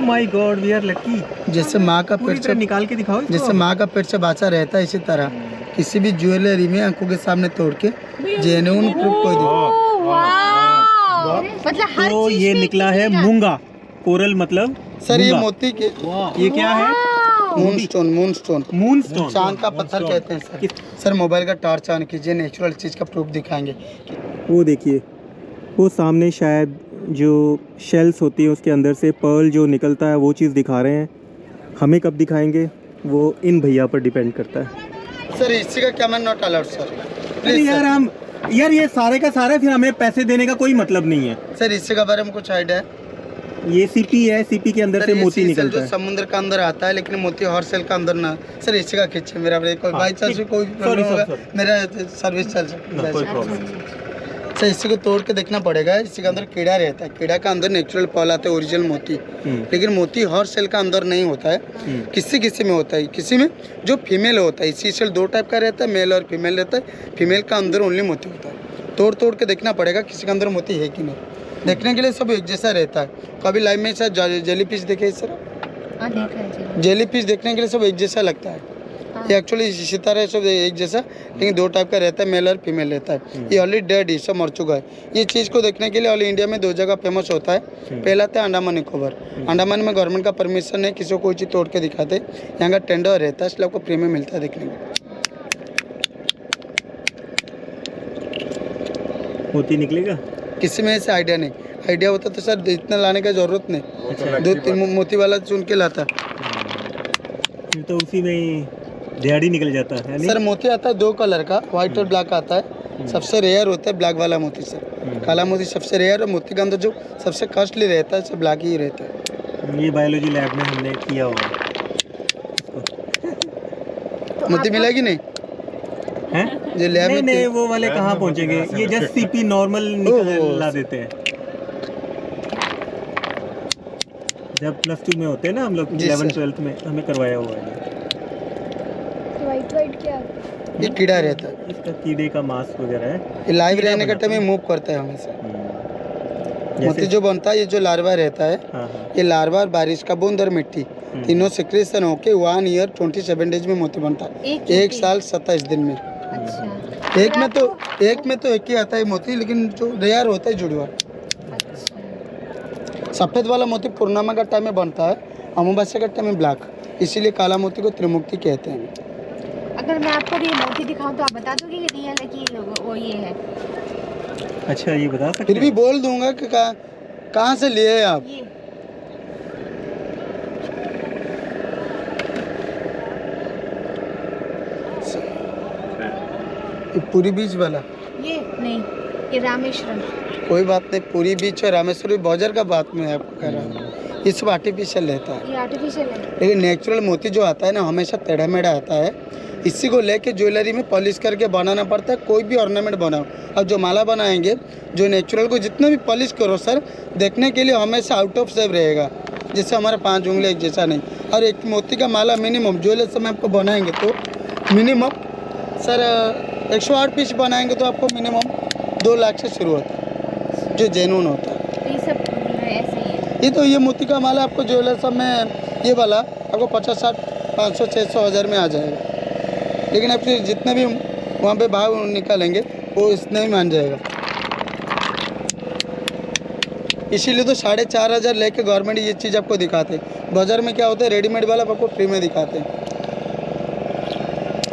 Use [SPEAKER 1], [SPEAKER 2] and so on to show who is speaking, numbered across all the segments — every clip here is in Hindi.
[SPEAKER 1] My god, we are lucky.
[SPEAKER 2] जैसे माँ का पेट से
[SPEAKER 1] निकाल के दिखाओ इसको।
[SPEAKER 2] जैसे माँ का पेट से बाचा रहता है, इसी तरह किसी भी ज्वेलरी में आंखों के सामने तोड़ के जेन्युइन प्रूफ कोई
[SPEAKER 3] मतलब हर
[SPEAKER 1] तो
[SPEAKER 3] चीज
[SPEAKER 1] ये
[SPEAKER 3] में
[SPEAKER 1] निकला है
[SPEAKER 3] कितनी
[SPEAKER 1] मूंगा कोरल, मतलब
[SPEAKER 2] सर ये
[SPEAKER 1] मूंगा।
[SPEAKER 2] मोती के
[SPEAKER 1] ये क्या है?
[SPEAKER 2] मूनस्टोन
[SPEAKER 1] मूनस्टोन,
[SPEAKER 2] चांद का पत्थर कहते हैं सर। सर मोबाइल का टॉर्च ऑन कीजिए, नेचुरल चीज का प्रूफ दिखाएंगे।
[SPEAKER 1] वो देखिए, वो सामने शायद जो शेल्स होती है उसके अंदर से पर्ल जो निकलता है वो चीज़ दिखा रहे हैं। हमें कब दिखाएंगे वो इन भैया पर डिपेंड करता है।
[SPEAKER 2] सर इसी का कैमरा नॉट अलाउड सर।
[SPEAKER 1] अरे यार ये सारे का सारा फिर हमें पैसे देने का कोई मतलब नहीं है।
[SPEAKER 2] सर इससे के बारे में कुछ आइडिया है?
[SPEAKER 1] ये सीपी है, सीपी के अंदर से मोती निकलता है।
[SPEAKER 2] समुद्र का अंदर आता है, लेकिन मोती हर सेल का अंदर ना। सर इसी का खींचे मेरा कोई बाई चांस कोई प्रॉब्लम होगा, मेरा सर्विस चल सकता है।
[SPEAKER 1] कोई प्रॉब्लम नहीं।
[SPEAKER 2] सर इसी को तोड़ के देखना पड़ेगा। इसी के अंदर कीड़ा रहता है, कीड़ा का अंदर नेचुरल पॉल आता है, ओरिजिनल मोती। लेकिन मोती हर सेल का अंदर नहीं होता है, किसी किसी में होता है। किसी में जो फीमेल होता है, इसी सेल दो टाइप का रहता है, मेल और फीमेल रहता है। फीमेल का अंदर ओनली मोती होता है। तोड़ तोड़ के देखना पड़ेगा किसी के अंदर मोती है कि नहीं। देखने के लिए सब एक जैसा रहता है। कभी लाइव में सर जेली फिश देखे सर? जेली फिश देखने के लिए सब एक जैसा लगता है। ये एक्चुअली इसी तरह सब एक जैसा, लेकिन दो टाइप का रहता है, मेल और फीमेल रहता है। ये ऑलरेडी डेड है, सब मर चुका है। ये चीज़ को देखने के लिए ऑल इंडिया में दो जगह फेमस होता है। पहला था अंडमान निकोबार। अंडमान में गवर्नमेंट का परमिशन है, किसी को कोई चीज़ तोड़ के दिखाते, यहाँ का टेंडर रहता है, इसलिए आपको फ्री में मिलता है देखने को।
[SPEAKER 1] मोती निकलेगा
[SPEAKER 2] किसी में ऐसा आइडिया नहीं। आइडिया होता तो सर इतना लाने का जरूरत नहीं, दो तीन मोती वाला चुन के लाता।
[SPEAKER 1] फिर तो उसी में दिहाड़ी निकल जाता है नहीं?
[SPEAKER 2] सर मोती आता है दो कलर का, व्हाइट और ब्लैक आता है। सबसे रेयर होता है ब्लैक वाला मोती सर। काला मोती सबसे रेयर, और मोती का अंदर जो सबसे कॉस्टली रहता है सब ब्लैक ही रहता है।
[SPEAKER 1] ये बायोलॉजी लैब में हमने किया हुआ
[SPEAKER 2] मोती मिला कि नहीं
[SPEAKER 1] है?
[SPEAKER 2] जो लैब में
[SPEAKER 1] नहीं वो वाले कहाँ पहुँचेंगे, ये जस्ट सीपी नॉर्मल ला देते हैं। जब +2 में होते हैं ना हम लोग, 11-12 में हमें करवाया हुआ है।
[SPEAKER 3] वाइट क्या?
[SPEAKER 2] ये कीड़ा रहता है,
[SPEAKER 1] इसका कीड़े का मांस वगैरह है।
[SPEAKER 2] ये लाइव रहने के टाइम में मूव करता है हमेशा। मोती जो बनता है, ये जो लार्वा रहता है, ये लार्वा, बारिश का बूंद और मिट्टी तीनों सिक्रेशन होके 1 ईयर 27 डेज में मोती बनता है। 1 साल 27 दिन में।
[SPEAKER 3] अच्छा।
[SPEAKER 2] एक में तो एक ही आता है मोती, लेकिन जो रेयर होता है जुड़वा। सफ़ेद वाला मोती पूर्णिमा का टाइम में बनता है, अमावस्या का टाइम में ब्लैक, इसीलिए काला मोती को त्रिमुक्ति कहते हैं।
[SPEAKER 3] अगर मैं आपको ये मोती दिखाऊं तो आप बता दोगे कि रियल है कि वो ये है?
[SPEAKER 1] अच्छा ये बता सकते?
[SPEAKER 2] फिर भी बोल दूंगा कि कहाँ से लिए हैं आप? ये पूरी बीच वाला?
[SPEAKER 3] ये नहीं, ये रामेश्वरम।
[SPEAKER 2] कोई बात नहीं, पूरी बीच और रामेश्वरी बाजार का बात में आपको कह रहा हूँ। ये सब आर्टिफिशियल रहता है।
[SPEAKER 3] ये आर्टिफिशियल है,
[SPEAKER 2] लेकिन नेचुरल मोती जो आता है ना, हमेशा टेढ़ा मेढ़ा आता है। इसी को लेके ज्वेलरी में पॉलिश करके बनाना पड़ता है। कोई भी ऑर्नामेंट बनाओ, अब जो माला बनाएंगे, जो नेचुरल को जितना भी पॉलिश करो सर, देखने के लिए हमेशा आउट ऑफ शेप रहेगा। जैसे हमारा 5 उंगली एक जैसा नहीं। और एक मोती का माला मिनिमम ज्वेलरी में आपको बनाएंगे तो मिनिमम सर 108 पीस बनाएंगे तो आपको मिनिमम 2 लाख से शुरू होता है, जो जेन्युइन होता है।
[SPEAKER 3] ये सब ऐसे ही है।
[SPEAKER 2] ये तो ये मोती का माला आपको ज्वेलर सब में ये वाला आपको 50, 60, 500, 600, 1000 में आ जाएगा। लेकिन आप फिर जितने भी वहाँ पे भाव निकालेंगे वो इतने ही मान जाएगा। इसीलिए तो 4500 लेके गवर्नमेंट ये चीज़ आपको दिखाते हैं। बाजार में क्या होता है, रेडीमेड वाला आपको फ्री में दिखाते हैं।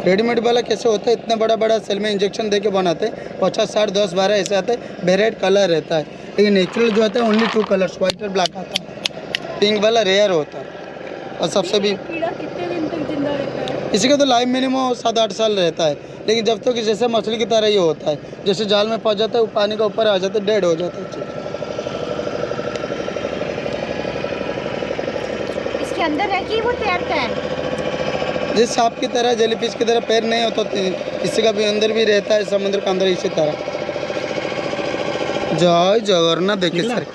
[SPEAKER 2] रेडीमेड वाला कैसे होता है, इतना बड़ा बड़ा सेल में इंजेक्शन दे के बनाते हैं। 50, 60, 10, 12 ऐसे आते हैं, वेराइट कलर रहता है। लेकिन नेचुरल जो आता है ओनली 2 कलर्स, व्हाइट और ब्लैक आता है। पिंक वाला रेयर होता है। और सबसे भी
[SPEAKER 3] कीड़ा कितने दिन तक जिंदा रहता है?
[SPEAKER 2] इसी का तो लाइफ मिनिमम 7-8 साल रहता है। लेकिन जब तक जैसे मछली की तरह ये होता है, जैसे जाल में फंस जाता है, वो पानी का ऊपर आ जाता है, डेड हो जाता है।
[SPEAKER 3] इसके अंदर है कि वो तैरता है?
[SPEAKER 2] जिस सांप की तरह, जेलीफिश की तरह पैर नहीं होता, इसी का भी अंदर भी रहता है, समुद्र का अंदर इसी तरह। जय जगन्नाथ। देखिए सर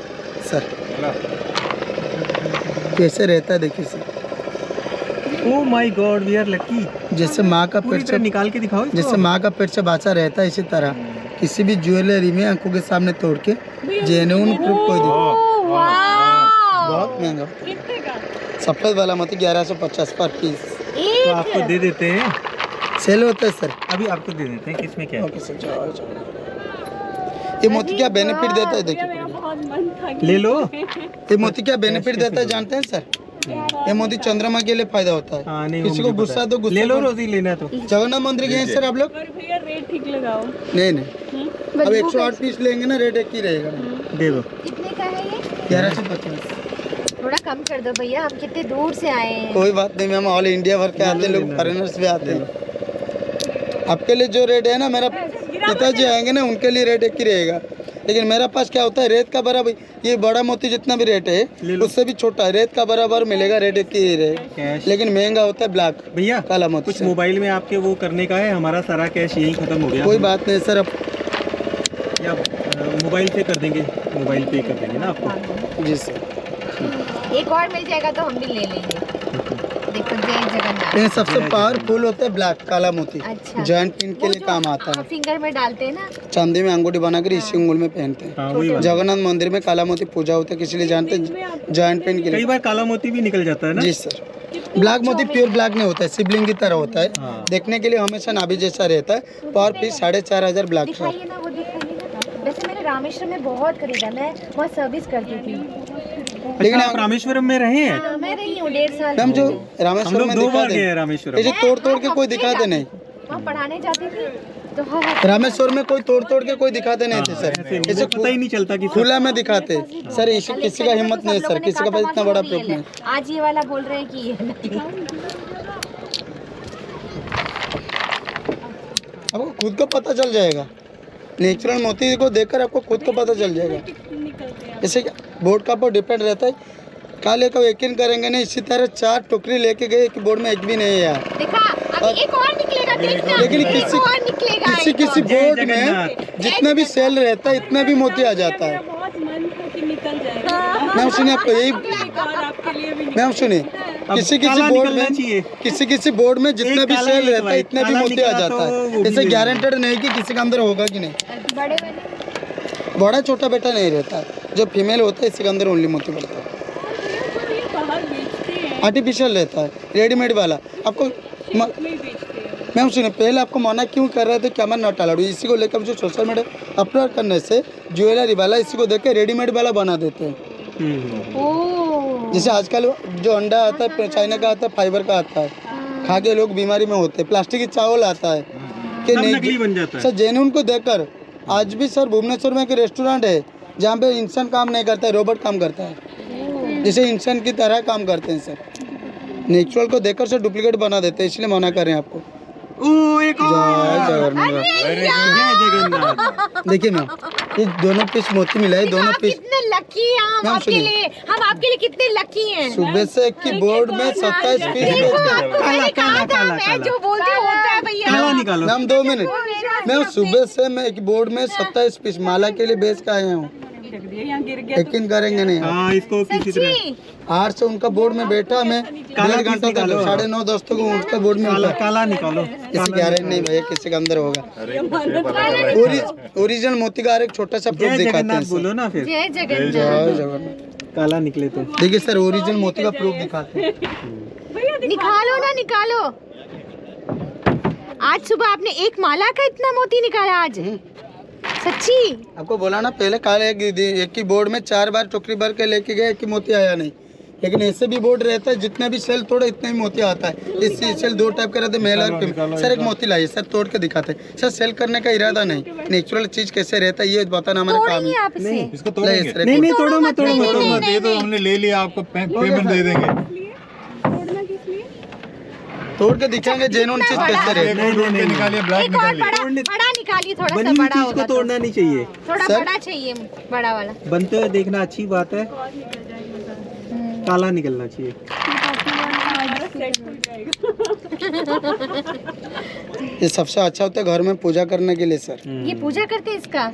[SPEAKER 2] कैसे रहता है, देखिए sir.
[SPEAKER 1] Oh my god, we are lucky.
[SPEAKER 2] जैसे माँ का पेट से
[SPEAKER 1] निकाल के दिखाओ इसको।
[SPEAKER 2] जैसे माँ का पेट से बाचा रहता है, इसी तरह किसी भी ज्वेलरी में आंखों के सामने तोड़ के जेन्युइन प्रूफ कोई बहुत महंगा।
[SPEAKER 4] कितने का?
[SPEAKER 2] सफेद वाला मोती 1150 पर पीस
[SPEAKER 1] तो आपको दे देते हैं,
[SPEAKER 2] सेल होता है सर।
[SPEAKER 1] अभी आपको दे देते हैं। किसमें क्या है?
[SPEAKER 2] ओके सर, जाओ जाओ। ये मोती क्या बेनिफिट देता है
[SPEAKER 4] भैया,
[SPEAKER 2] देखिए,
[SPEAKER 4] मेरा बहुत मन था कि
[SPEAKER 1] ले लो।
[SPEAKER 2] ये मोती क्या बेनिफिट देता है जानते हैं सर? ये मोती चंद्रमा के लिए फायदा होता है।
[SPEAKER 1] हाँ, नहीं,
[SPEAKER 2] किसी
[SPEAKER 1] वो
[SPEAKER 2] को
[SPEAKER 1] मुझे
[SPEAKER 2] गुस्सा
[SPEAKER 1] पता
[SPEAKER 2] तो
[SPEAKER 1] है।
[SPEAKER 2] गुस्सा
[SPEAKER 1] ले लो
[SPEAKER 2] करो।
[SPEAKER 1] रोजी, लेना है तो।
[SPEAKER 2] जगन्नाथ मंदिर गए हैं सर आप लोग?
[SPEAKER 4] पर भैया रेट ठीक लगाओ।
[SPEAKER 2] नहीं अब 108 पीस लेंगे ना, रेट एक ही रहेगा।
[SPEAKER 1] दे दो।
[SPEAKER 3] कितने का है ये?
[SPEAKER 2] 1150।
[SPEAKER 3] थोड़ा कम कर दो भैया, हम कितने दूर से आए हैं।
[SPEAKER 2] कोई बात नहीं मैम, ऑल इंडिया भर के आते हैं लोग, फॉरेनर्स भी आते हैं। आपके लिए जो रेट है ना, मेरा पिताजी आएंगे ना उनके लिए रेट एक ही रहेगा। लेकिन मेरा पास क्या होता है, रेत का बराबर, ये बड़ा मोती जितना भी रेट है उससे भी छोटा है, रेत का बराबर मिलेगा, रेट एक ही रहेगा।
[SPEAKER 1] कैश
[SPEAKER 2] लेकिन महंगा होता है ब्लैक
[SPEAKER 1] भैया,
[SPEAKER 2] काला मोती
[SPEAKER 1] कुछ
[SPEAKER 2] सर।
[SPEAKER 1] मोबाइल में आपके वो करने का है, हमारा सारा कैश यही खत्म हो गया।
[SPEAKER 2] कोई बात नहीं सर, अब
[SPEAKER 1] या मोबाइल पे कर देंगे, मोबाइल पे कर देंगे ना आपको।
[SPEAKER 2] जी सर।
[SPEAKER 3] एक और मिल जाएगा तो हम भी ले लेंगे। देखो जय जगन्नाथ।
[SPEAKER 2] ये सबसे पावरफुल होता है ब्लैक काला मोती,
[SPEAKER 3] अच्छा।
[SPEAKER 2] जॉइंट पिन के लिए काम आता है।
[SPEAKER 3] फिंगर में डालते हैं ना।
[SPEAKER 2] चांदी में अंगूठी बनाकर इसी उंगल में पहनते हैं।
[SPEAKER 1] हाँ, वही वाला।
[SPEAKER 2] जगन्नाथ मंदिर में काला मोती पूजा होता है, किसी लिए जानते हैं? जॉइंट पिन के
[SPEAKER 1] कई
[SPEAKER 2] लिए।
[SPEAKER 1] बार काला मोती भी निकल जाता है ना।
[SPEAKER 2] जी सर। ब्लैक मोती प्योर ब्लैक नहीं होता है, शिवलिंग की तरह होता है।
[SPEAKER 1] हाँ।
[SPEAKER 2] देखने के लिए हमेशा नाभि जैसा रहता है। पर पीस 4500 ब्लैक का।
[SPEAKER 3] दिखाइए ना, वो दिखाइए ना। वैसे मैंने रामेश्वरम में बहुत खरीदा, मैं वहाँ सर्विस करती थी।
[SPEAKER 2] लेकिन
[SPEAKER 1] अच्छा, आप रामेश्वरम में रहे हैं?
[SPEAKER 3] हाँ, मैं रही हूँ 1.5 साल।
[SPEAKER 2] हम जो
[SPEAKER 1] हम
[SPEAKER 2] रामेश्वरम
[SPEAKER 1] लोग
[SPEAKER 2] में
[SPEAKER 1] 2
[SPEAKER 2] दिखा
[SPEAKER 1] बार गए हैं
[SPEAKER 2] दे,
[SPEAKER 1] रामेश्वरम।
[SPEAKER 2] ये जो तोड़ तोड़ के कोई दिखाते नहीं।
[SPEAKER 3] वहाँ पढ़ाने जाती थी तो हाँ।
[SPEAKER 2] रामेश्वर में कोई तोड़ तोड़ के कोई दिखाते नहीं थे सर,
[SPEAKER 1] ऐसे
[SPEAKER 2] ऐसे
[SPEAKER 1] पता ही नहीं चलता कि
[SPEAKER 2] खुला में दिखाते सर। इसी किसी का हिम्मत नहीं है सर, किसी का पास इतना बड़ा प्रूफ नहीं।
[SPEAKER 3] आज ये वाला बोल रहे हैं कि ये नहीं।
[SPEAKER 2] आपको खुद को पता चल जाएगा, नेचुरल मोती को देखकर आपको खुद को पता चल जाएगा।
[SPEAKER 4] निकलते हैं
[SPEAKER 2] जैसे बोर्ड का ऊपर डिपेंड रहता है, काले का यकीन करेंगे नहीं, इसी तरह 4 टोकरी लेके गए कि बोर्ड में एक भी नहीं है यार।
[SPEAKER 3] देखा, अभी एक और निकलेगा, देखना।
[SPEAKER 2] लेकिन
[SPEAKER 3] एक
[SPEAKER 2] किसी
[SPEAKER 3] और निकलेगा,
[SPEAKER 2] किसी
[SPEAKER 3] एक
[SPEAKER 2] किसी
[SPEAKER 3] और।
[SPEAKER 2] बोर्ड
[SPEAKER 1] जय
[SPEAKER 2] में
[SPEAKER 1] जगन्नाथ।
[SPEAKER 2] जितना भी सेल रहता है इतना भी मोती आ जाता
[SPEAKER 4] मेरा
[SPEAKER 2] है।
[SPEAKER 4] बहुत मन था कि निकल जाएगा।
[SPEAKER 2] मैम सुनिए, आपको यही
[SPEAKER 4] एक और आपके लिए भी
[SPEAKER 2] मैम सुनिए,
[SPEAKER 1] अब
[SPEAKER 2] किसी किसी
[SPEAKER 1] काला
[SPEAKER 2] बोर्ड
[SPEAKER 1] निकलना
[SPEAKER 2] में
[SPEAKER 1] चाहिए।
[SPEAKER 2] किसी बोर्ड में जितना
[SPEAKER 1] एक
[SPEAKER 2] भी
[SPEAKER 1] काला,
[SPEAKER 2] सेल
[SPEAKER 1] एक
[SPEAKER 2] रहता है
[SPEAKER 1] व्हाइट।
[SPEAKER 2] इतना भी
[SPEAKER 1] काला
[SPEAKER 2] मोती आ
[SPEAKER 1] निकला
[SPEAKER 2] जाता
[SPEAKER 1] तो
[SPEAKER 2] है।
[SPEAKER 1] वो भी
[SPEAKER 2] इसे
[SPEAKER 1] ले
[SPEAKER 2] गारंटेड नहीं कि किसी के अंदर होगा कि नहीं।
[SPEAKER 3] बड़े वाले
[SPEAKER 2] बड़ा छोटा बेटा नहीं रहता है, जो फीमेल होता है इसी के अंदर ओनली मोती बनता है।
[SPEAKER 4] ये बाहर बेचते हैं,
[SPEAKER 2] आर्टिफिशियल रहता है, रेडीमेड वाला आपको
[SPEAKER 4] में बेचते हैं।
[SPEAKER 2] मैम सुनिए, पहले आपको मना क्यों कर रहे थे कि हमारा नॉट अलाउड, इसी को लेकर जो सोशल मीडिया अपलोड करने से ज्वेलरी वाला इसी को देख के रेडीमेड वाला बना देते हैं।
[SPEAKER 3] ओह।
[SPEAKER 2] जैसे आजकल जो अंडा आता है चाइना का आता है, फाइबर का आता है, खा के लोग बीमारी में होते हैं। प्लास्टिक की चावल आता है कि
[SPEAKER 1] सब
[SPEAKER 2] नहीं
[SPEAKER 1] नकली बन जाता है।
[SPEAKER 2] सर, जेन्युइन को देखकर आज भी सर भुवनेश्वर में एक रेस्टोरेंट है जहाँ पे इंसान काम नहीं करता है, रोबोट काम करता है, जैसे इंसान की तरह काम करते हैं सर। नेचुरल को देखकर सर डुप्लीकेट बना देते हैं, इसलिए मना कर रहे हैं आपको।
[SPEAKER 1] ओ, एक और।
[SPEAKER 2] जय जगन्नाथ।
[SPEAKER 1] जय जगन्नाथ।
[SPEAKER 2] देखिए मैम, ये दोनों पीस मोती मिला है, दोनों
[SPEAKER 3] आप
[SPEAKER 2] पीस
[SPEAKER 3] कितने लकी हैं, हम
[SPEAKER 2] मैम
[SPEAKER 3] आपके
[SPEAKER 2] सुनिए।
[SPEAKER 3] लिए, हम आपके लिए कितने लकी हैं।
[SPEAKER 2] सुबह से की बोर्ड में 27 पीस
[SPEAKER 3] देखो,
[SPEAKER 2] बेच गए।
[SPEAKER 3] आपको मैंने कहा था, मैं
[SPEAKER 1] काला।
[SPEAKER 3] जो बोलती हूँ होता है भैया।
[SPEAKER 1] काला निकालो।
[SPEAKER 2] मैम 2 मिनट, मैं सुबह से मैं एक बोर्ड में 27 पीस माला के लिए बेच के आया हूँ।
[SPEAKER 4] रख दिया, यहाँ गिर गया
[SPEAKER 2] यकीन करेंगे नहीं आप।
[SPEAKER 1] हाँ, इसको किसी तरह
[SPEAKER 3] सच्ची?
[SPEAKER 2] 8 से उनका बोर्ड में बैठा मैं,
[SPEAKER 1] काला
[SPEAKER 2] 1.5 घंटा तक,
[SPEAKER 1] निकालो।
[SPEAKER 2] 9:30 दोस्तों को उसका बोर्ड में
[SPEAKER 1] काला
[SPEAKER 2] उठा।
[SPEAKER 1] काला निकालो।
[SPEAKER 2] किसी गारंटी नहीं भैया, किसी के अंदर होगा। ओरिजिनल मोती का एक छोटा सा प्रूफ
[SPEAKER 1] जय
[SPEAKER 2] दिखाते हैं
[SPEAKER 1] जगन्नाथ
[SPEAKER 2] सर।
[SPEAKER 1] बोलो ना फिर।
[SPEAKER 3] जय जगन्नाथ।
[SPEAKER 2] जय जगन्नाथ।
[SPEAKER 1] काला निकले तो।
[SPEAKER 2] देखिए सर, ओरिजिनल मोती का प्रूफ दिखाते हैं।
[SPEAKER 3] निकालो ना, निकालो। आज सुबह आपने एक माला का इतना मोती निकाला आज? सच्ची?
[SPEAKER 2] आपको बोला ना पहले, काले एक ही बोर्ड में 4 बार टोकरी भर के लेके गए, एक ही मोती आया नहीं। लेकिन ऐसे भी बोर्ड रहता है, जितना भी सेल तोड़े इतना ही मोती आता है। इस सेल 2 टाइप के रहते हैं, मेल और फीमेल। सर एक मोती लाइए सर, तोड़ के दिखाते हैं सर। सेल करने का इरादा नहीं, नेचुरल चीज कैसे रहता है ये बताना हमारा काम
[SPEAKER 3] तोड़िए
[SPEAKER 2] है।
[SPEAKER 3] आप इसे।
[SPEAKER 5] इसको
[SPEAKER 2] लाइए
[SPEAKER 5] तोड़ेंगे।
[SPEAKER 2] सर, एक
[SPEAKER 1] नहीं नहीं,
[SPEAKER 2] मोती।
[SPEAKER 1] तोड़ो मत, तोड़ो मत, तोड़ो मत।
[SPEAKER 5] ये तो हमने ले लिया, आपको पेमेंट दे देंगे।
[SPEAKER 2] तोड़ के दिखाएंगे जेन्युइन चीज कैसे
[SPEAKER 5] एक
[SPEAKER 2] रहती है।
[SPEAKER 5] और ढूंढ के निकालिए, ब्लैक
[SPEAKER 3] एक और
[SPEAKER 5] निकालिए।
[SPEAKER 3] बड़ा निकालिए, थोड़ा सा
[SPEAKER 1] बनी हुई
[SPEAKER 3] बड़ा
[SPEAKER 1] चीज
[SPEAKER 3] होगा
[SPEAKER 1] को
[SPEAKER 3] तो।
[SPEAKER 1] तोड़ना नहीं चाहिए।
[SPEAKER 3] थोड़ा
[SPEAKER 2] सर?
[SPEAKER 3] बड़ा चाहिए, बड़ा वाला।
[SPEAKER 1] बनते हुए देखना अच्छी बात है, काला निकलना चाहिए।
[SPEAKER 2] ये सबसे अच्छा होता है घर में पूजा करने के लिए सर।
[SPEAKER 3] ये पूजा करते हैं इसका?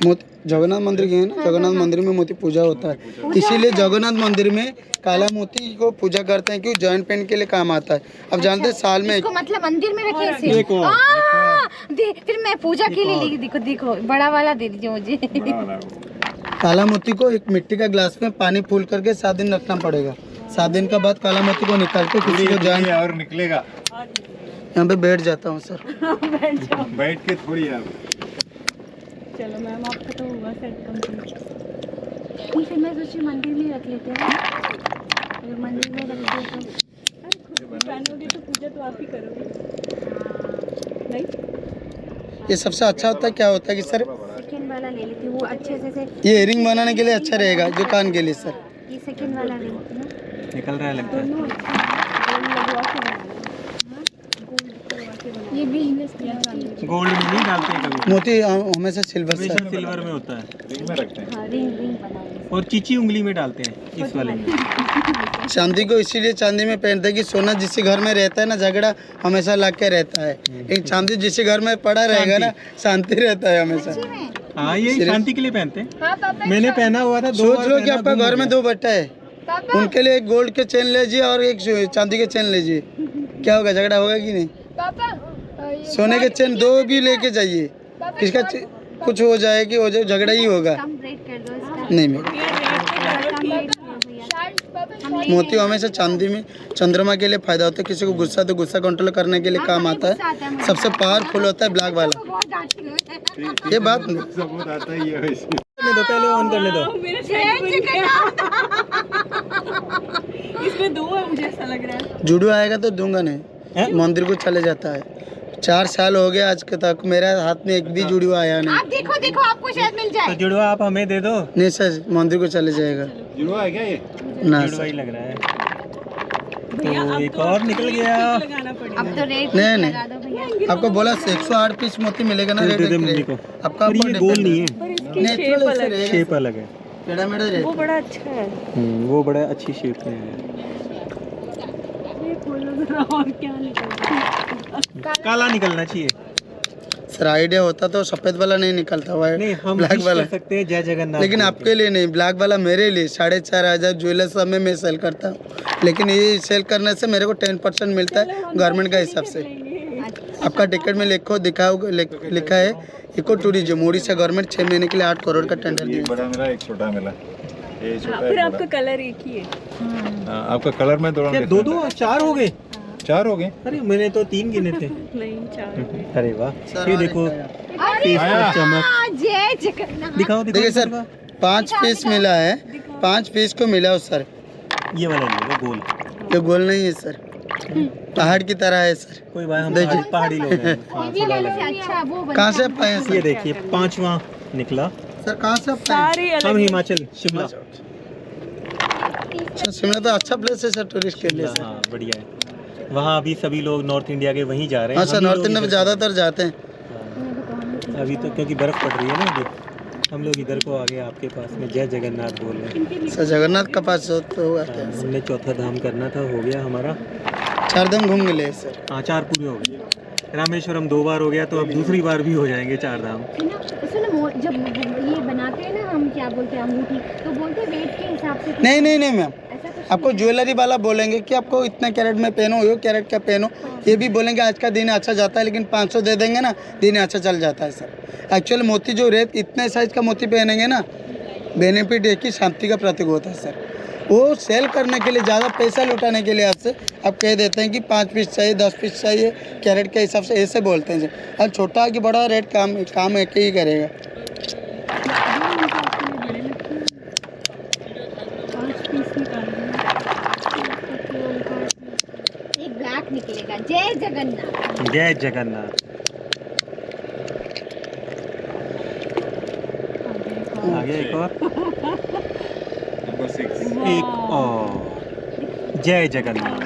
[SPEAKER 2] जगन्नाथ मंदिर गए ना, जगन्नाथ मंदिर में मोती पूजा होता है, इसीलिए जगन्नाथ मंदिर में काला मोती को पूजा करते हैं, क्यों जॉइंट पेन के लिए काम आता है। अब जानते हैं साल में
[SPEAKER 3] इसको मतलब मंदिर में रखे ऐसे?
[SPEAKER 1] एक और।
[SPEAKER 3] फिर मैं पूजा के लिए देखो, देखो बड़ा वाला दे दीजिए मुझे।
[SPEAKER 2] काला मोती को एक मिट्टी का ग्लास में पानी फूल करके 7 दिन रखना पड़ेगा। 7 दिन के बाद काला मोती को निकाल के किसी को जान
[SPEAKER 5] और निकलेगा।
[SPEAKER 2] यहाँ पे बैठ जाता हूँ सर।
[SPEAKER 5] बैठ के थोड़ी आप।
[SPEAKER 4] चलो मैम आपका तो हुआ सेट कंप्लीट।
[SPEAKER 3] नहीं, फिर मैं सोची मंदिर में रख लेते हैं। अगर मंदिर में रख दो तो
[SPEAKER 4] पहनोगे तो पूजा तो आप ही करोगे नहीं?
[SPEAKER 2] ये सबसे अच्छा होता है क्या होता है कि सर
[SPEAKER 3] सेकंड वाला ले लेती हूँ, वो अच्छे से
[SPEAKER 2] ये इयरिंग बनाने के लिए अच्छा रहेगा जो कान के लिए सर।
[SPEAKER 3] ये सेकंड वाला ले लेती हूँ।
[SPEAKER 1] निकल रहा है लगता है।
[SPEAKER 4] दोनों अच्छे गोल्ड लगवा के बनाना। गोल्ड लगवा के बनाना।
[SPEAKER 3] ये भी इन्वेस्ट किया
[SPEAKER 1] गोल्ड में नहीं डालते हैं कभी,
[SPEAKER 2] मोती हमेशा सिल्वर
[SPEAKER 1] हमेशा
[SPEAKER 2] सर।
[SPEAKER 1] सिल्वर में होता है।
[SPEAKER 5] रिंग में रखते हैं।
[SPEAKER 3] हाँ, रिंग बनाएंगे।
[SPEAKER 1] और चीची उंगली में डालते हैं इस वाले में।
[SPEAKER 2] चांदी को इसीलिए चांदी में पहनते हैं कि सोना जिस घर में रहता है ना झगड़ा हमेशा ला के रहता है, लेकिन चांदी जिस घर में पड़ा रहेगा ना शांति रहता है हमेशा।
[SPEAKER 1] हाँ, ये शांति के लिए पहनते हैं।
[SPEAKER 3] हाँ पापा,
[SPEAKER 1] मैंने पहना हुआ था, 2
[SPEAKER 2] सोच
[SPEAKER 1] बार
[SPEAKER 2] लो कि
[SPEAKER 1] पहना,
[SPEAKER 2] आपका
[SPEAKER 1] गुम हो
[SPEAKER 2] घर में
[SPEAKER 1] गया।
[SPEAKER 2] 2 बट्टा है,
[SPEAKER 3] पापा,
[SPEAKER 2] उनके लिए एक गोल्ड के चेन लीजिए और एक चांदी के चेन लीजिए, क्या होगा झगड़ा होगा कि नहीं?
[SPEAKER 3] पापा,
[SPEAKER 2] सोने के चेन 2 भी लेके जाइए, किसका कुछ हो जाए कि हो जाए झगड़ा ही होगा।
[SPEAKER 3] कम रेट कर दो इसका।
[SPEAKER 2] नहीं मैम, मोती हमेशा चांदी में चंद्रमा के लिए फायदा होता है। किसी को गुस्सा तो गुस्सा कंट्रोल करने के लिए काम आता है। सबसे पावरफुल होता है ब्लैक वाला। ये बात नहीं।
[SPEAKER 5] सबूत आता है ये वैसे।
[SPEAKER 1] करने दो, पहले ऑन करने दो।
[SPEAKER 4] मेरा सेट बन गया। इसमें 2 है मुझे ऐसा लग रहा है।
[SPEAKER 2] जुड़ू आएगा तो दूंगा नहीं, मंदिर को चले जाता है। 4 साल हो गए आज के तक मेरे हाथ में एक भी जुड़वा आया नहीं।
[SPEAKER 3] आप देखो देखो, आपको शायद मिल
[SPEAKER 1] तो
[SPEAKER 3] जाए।
[SPEAKER 1] जुड़वा आप हमें दे दो।
[SPEAKER 2] नहीं सर, मंदिर को चले जाएगा
[SPEAKER 5] जुड़वा है क्या ये?
[SPEAKER 2] ना
[SPEAKER 1] जुड़वा ही
[SPEAKER 2] सर।
[SPEAKER 1] लग रहा है।
[SPEAKER 4] भैया
[SPEAKER 1] तो
[SPEAKER 4] अब
[SPEAKER 1] एक
[SPEAKER 4] तो
[SPEAKER 1] और निकल गया।
[SPEAKER 4] लगाना पड़ेगा।
[SPEAKER 3] अब तो रेट
[SPEAKER 2] नहीं, नहीं।
[SPEAKER 3] लगा दो भैया।
[SPEAKER 2] आपको बोला 108 पीस मोती मिलेगा ना
[SPEAKER 1] दे दे
[SPEAKER 2] रेट
[SPEAKER 1] मम्मी को।
[SPEAKER 2] आपका
[SPEAKER 1] पर ये गोल नहीं है,
[SPEAKER 4] पर इसकी शेप
[SPEAKER 2] नेचुरल
[SPEAKER 4] अलग है।
[SPEAKER 1] शेप अलग है।
[SPEAKER 2] पिरामिड
[SPEAKER 4] वो
[SPEAKER 2] रहता
[SPEAKER 4] बड़ा अच्छा है।
[SPEAKER 1] वो बड़ा अच्छी शेप है।
[SPEAKER 4] ये खोलो जरा और क्या निकल
[SPEAKER 1] काला निकलना चाहिए।
[SPEAKER 2] सर आइडिया होता तो सफेद वाला नहीं निकलता हुआ
[SPEAKER 1] नहीं, हम
[SPEAKER 2] ब्लैक
[SPEAKER 1] wish
[SPEAKER 2] वाला।
[SPEAKER 1] कर सकते हैं जय जगन्नाथ।
[SPEAKER 2] लेकिन
[SPEAKER 1] बोल
[SPEAKER 2] आपके लिए नहीं, ब्लैक वाला मेरे लिए 4,500 ज्वेलर्स सब में मैं सेल करता हूँ, लेकिन ये सेल करने से मेरे को 10% मिलता है गवर्नमेंट का हिसाब से। आपका टिकट में लिखा है इको टूरिज्म उड़ीसा गवर्नमेंट 6 महीने के लिए 8 करोड़ का टेंडर
[SPEAKER 5] एक
[SPEAKER 2] दिया।
[SPEAKER 5] बड़ा मिला, एक छोटा मिला। ये छोटा
[SPEAKER 4] फिर
[SPEAKER 5] एक
[SPEAKER 4] आपका
[SPEAKER 5] बड़ा।
[SPEAKER 4] कलर एक ही है।
[SPEAKER 5] हाँ, आपका कलर में थोड़ा
[SPEAKER 1] क्या
[SPEAKER 5] different
[SPEAKER 1] 2
[SPEAKER 5] है।
[SPEAKER 1] 4 हो गए?
[SPEAKER 5] 4 हो गए।
[SPEAKER 1] अरे मैंने तो 3 गिने थे।
[SPEAKER 4] नहीं 4
[SPEAKER 1] अरे वाह,
[SPEAKER 2] सर,
[SPEAKER 1] ये
[SPEAKER 2] और
[SPEAKER 1] देखो
[SPEAKER 2] एक
[SPEAKER 1] फेस
[SPEAKER 5] आया।
[SPEAKER 1] पर चमक।
[SPEAKER 3] जय जगन्नाथ।
[SPEAKER 1] दिखाओ दिखाओ
[SPEAKER 2] देखिए सर, 5 पीस मिला है, 5 पीस को मिला है सर।
[SPEAKER 1] ये वाला ले लो गोल।
[SPEAKER 2] ये गोल नहीं है सर, पहाड़ की तरह है सर।
[SPEAKER 1] कोई बात, हम
[SPEAKER 2] देखिए।
[SPEAKER 1] पहाड़ी लोग हैं। हाँ,
[SPEAKER 3] ये
[SPEAKER 1] थोड़ा
[SPEAKER 3] वाले
[SPEAKER 1] अलग
[SPEAKER 3] से
[SPEAKER 1] है।
[SPEAKER 3] अच्छा वो बनता
[SPEAKER 2] कहाँ से
[SPEAKER 3] है।
[SPEAKER 2] पाए
[SPEAKER 1] ये
[SPEAKER 2] सर?
[SPEAKER 1] देखिए 5वां निकला।
[SPEAKER 2] सर कहाँ से पाए?
[SPEAKER 4] सारे
[SPEAKER 1] हम
[SPEAKER 4] अलग
[SPEAKER 1] हिमाचल शिमला।
[SPEAKER 2] सर शिमला तो अच्छा प्लेस है सर टूरिस्ट के लिए सर।
[SPEAKER 1] हाँ बढ़िया है। वहाँ अभी सभी लोग नॉर्थ इंडिया के वहीं जा रहे हैं।
[SPEAKER 2] हाँ सर,
[SPEAKER 1] हम ही
[SPEAKER 2] नॉर्थ
[SPEAKER 1] लोग
[SPEAKER 2] इंडिया में
[SPEAKER 1] इधर-
[SPEAKER 2] ज़्यादातर जाते हैं।
[SPEAKER 1] हाँ, अभी तो क्योंकि बर्फ़ पड़ रही है ना अभी, हम लोग इधर को आ गए आपके पास में। जय जगन्नाथ बोल रहे हैं।
[SPEAKER 2] सर जगन्नाथ का पास तो आते हैं।
[SPEAKER 1] हमने 4था धाम करना था, हो गया हमारा।
[SPEAKER 2] 4 दिन घूम गए सर।
[SPEAKER 1] हाँ 4 पूरे हो गए। रामेश्वरम 2 बार हो गया, तो अब दूसरी बार भी हो जाएंगे 4 धाम।
[SPEAKER 3] सुनो, जब ये बनाते हैं ना हम, क्या बोलते हैं, अंगूठी, तो बोलते हैं वेट के हिसाब से।
[SPEAKER 2] नहीं नहीं नहीं मैम,
[SPEAKER 3] ऐसा कुछ
[SPEAKER 2] आपको ज्वेलरी वाला बोलेंगे कि आपको इतना कैरेट में पहनो, यो कैरेट का पहनो। ये भी बोलेंगे आज का दिन अच्छा जाता है, लेकिन 500 दे देंगे ना, दिन अच्छा चल जाता है सर। एक्चुअल मोती जो रेत इतने साइज का मोती पहनेंगे ना, बेनिफिट एक ही शांति का प्रतीक होता है सर। वो सेल करने के लिए, ज़्यादा पैसा लुटाने के लिए आपसे आप कह देते हैं कि 5 पीस चाहिए, 10 पीस चाहिए, कैरेट के हिसाब से ऐसे बोलते हैं सर। अब छोटा कि बड़ा रेट काम एक ही करेगा।
[SPEAKER 4] 5 पीस निकालना।
[SPEAKER 3] एक ब्लैक निकलेगा। जय जगन्नाथ।
[SPEAKER 1] जय जगन्नाथ। आ गया एक और।
[SPEAKER 5] नंबर 6।
[SPEAKER 1] एक और। जय जगन्नाथ।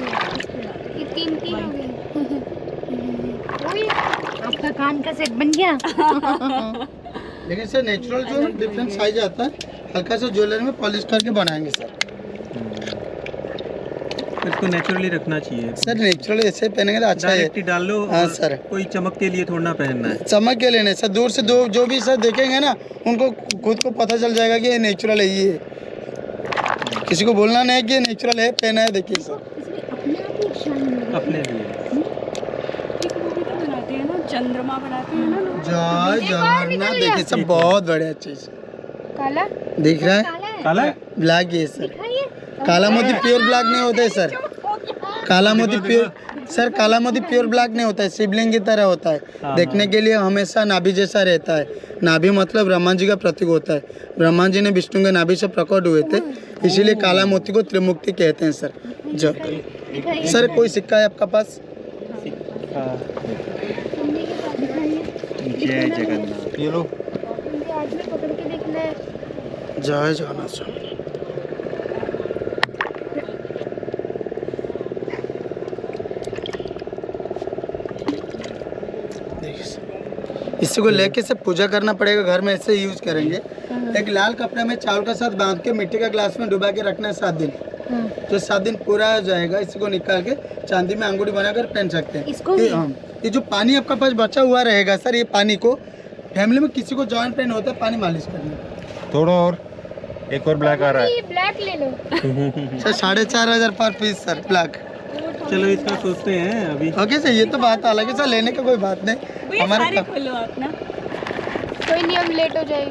[SPEAKER 3] ये 3 हो गई। ओए, आपका कान का सेट बन गया।
[SPEAKER 2] लेकिन सर नेचुरल जो डिफरेंट साइज आता है, हल्का सा ज्वेलरी में पॉलिश करके बनाएंगे सर।
[SPEAKER 1] इसको नेचुरली रखना चाहिए।
[SPEAKER 2] सर नेचुरल ऐसे पहनेंगे तो अच्छा है।
[SPEAKER 1] डायरेक्ट ही डाल लो।
[SPEAKER 2] हाँ
[SPEAKER 1] और
[SPEAKER 2] सर।
[SPEAKER 1] कोई चमक के लिए थोड़ा ना पहनना है।
[SPEAKER 2] चमक के लिए नहीं सर, दूर से जो भी सर देखेंगे ना, उनको खुद को पता चल जाएगा कि ये नेचुरल है। ये किसी को बोलना नहीं है कि ये नेचुरल है, पहना है, देखिए सर।
[SPEAKER 3] इसमें अपने आप ही शाइन होगा।
[SPEAKER 1] अपने लिए।
[SPEAKER 4] एक वो भी तो बनाते हैं ना, चंद्रमा बनाते हैं ना लोग।
[SPEAKER 2] जय जगन्नाथ, देखिए सब बहुत बढ़िया चीज।
[SPEAKER 3] काला
[SPEAKER 2] दिख रहा है?
[SPEAKER 3] काला है
[SPEAKER 1] काला है?
[SPEAKER 2] ब्लैक ये सर।
[SPEAKER 3] दिखाइए
[SPEAKER 2] काला मोती प्योर ब्लैक नहीं होता है सर। काला मोती प्योर सर, काला मोती प्योर ब्लैक नहीं होता है, शिवलिंग की तरह होता है। देखने के लिए हमेशा नाभि जैसा रहता है। नाभि मतलब ब्रह्मा जी का प्रतीक होता है। ब्रह्मा जी ने विष्णु के नाभि से प्रकट हुए थे, इसीलिए काला मोती को त्रिमुक्ति कहते हैं सर। जो
[SPEAKER 3] दिखाइए
[SPEAKER 2] सर कोई सिक्का है आपका पास?
[SPEAKER 3] मम्मी के पास दिखाइए
[SPEAKER 1] जय जगन्नाथ।
[SPEAKER 5] ये लो।
[SPEAKER 3] उनके हाथ में पकड़ के देखना है
[SPEAKER 2] जय जगन्नाथ स्वामी। देखिए सर, इसी को लेके से पूजा करना पड़ेगा, घर में ऐसे यूज करेंगे। एक लाल कपड़े में चावल का साथ बांध के मिट्टी का ग्लास में डुबा के रखना है 7 दिन। जो 7 दिन पूरा हो जाएगा, इसी को निकाल के चांदी में अंगूठी बनाकर पहन सकते हैं।
[SPEAKER 3] इसको
[SPEAKER 2] ये ये जो पानी आपका पास बचा हुआ रहेगा सर, ये पानी को फैमिली में किसी को जॉइंट पेन होता है, पानी मालिश करना।
[SPEAKER 5] थोड़ा और, एक और ब्लैक आ रहा है।
[SPEAKER 3] ये ब्लैक ले लो
[SPEAKER 2] सर 4,500 पर पीस सर ब्लैक।
[SPEAKER 1] चलो इसका सोचते हैं अभी।
[SPEAKER 2] ओके सर, ये तो बात अलग है सर, लेने का कोई बात नहीं।
[SPEAKER 4] भैया सारे
[SPEAKER 2] हमारे
[SPEAKER 4] खोलो आप ना।
[SPEAKER 3] कोई नहीं, हम लेट हो जाएगी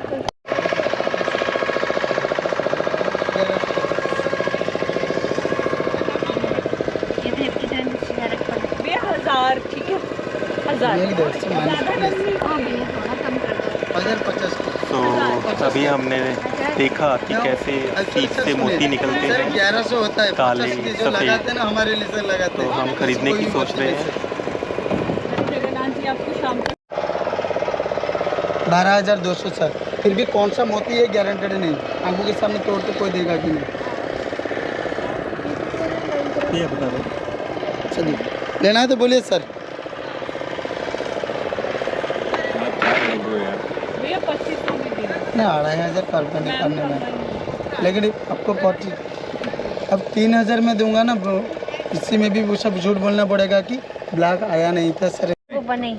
[SPEAKER 4] भैया 1000 ठीक है 1000
[SPEAKER 2] एक डेढ़ से मालिश
[SPEAKER 4] ज़्यादा
[SPEAKER 2] प्लीज।
[SPEAKER 4] नहीं।
[SPEAKER 3] हाँ भैया थोड़ा कम कर दो
[SPEAKER 2] 1,050।
[SPEAKER 1] तो अभी हमने देखा कि कैसे सीप से मोती निकलते
[SPEAKER 2] सर
[SPEAKER 1] हैं।
[SPEAKER 2] 1100 होता है,
[SPEAKER 1] काले,
[SPEAKER 2] 50 की जो
[SPEAKER 1] सफेद।
[SPEAKER 2] लगाते हैं ना हमारे लिए सर लगाते
[SPEAKER 1] तो
[SPEAKER 2] हैं।
[SPEAKER 1] हम खरीदने की
[SPEAKER 2] कोई
[SPEAKER 1] सोच
[SPEAKER 2] बात
[SPEAKER 1] रहे
[SPEAKER 2] नहीं
[SPEAKER 1] हैं।
[SPEAKER 4] जगन्नाथ जी आपको शाम तक
[SPEAKER 2] 12,200 सर। फिर भी कौन सा मोती है गारंटेड नहीं, आंखों के सामने तोड़ के कोई देगा कि नहीं।
[SPEAKER 1] ये बता दो।
[SPEAKER 2] चलिए लेना है तो बोलिए सर।
[SPEAKER 5] आप क्या करोगे यार?
[SPEAKER 4] भैया 2500 में देना।
[SPEAKER 2] नहीं 2,500 कर पे निकालने में, लेकिन आपको 40 अब 3,000 में दूंगा ना, इसी में भी वो सब झूठ बोलना पड़ेगा कि ब्लैक आया नहीं था सर।
[SPEAKER 3] वो बने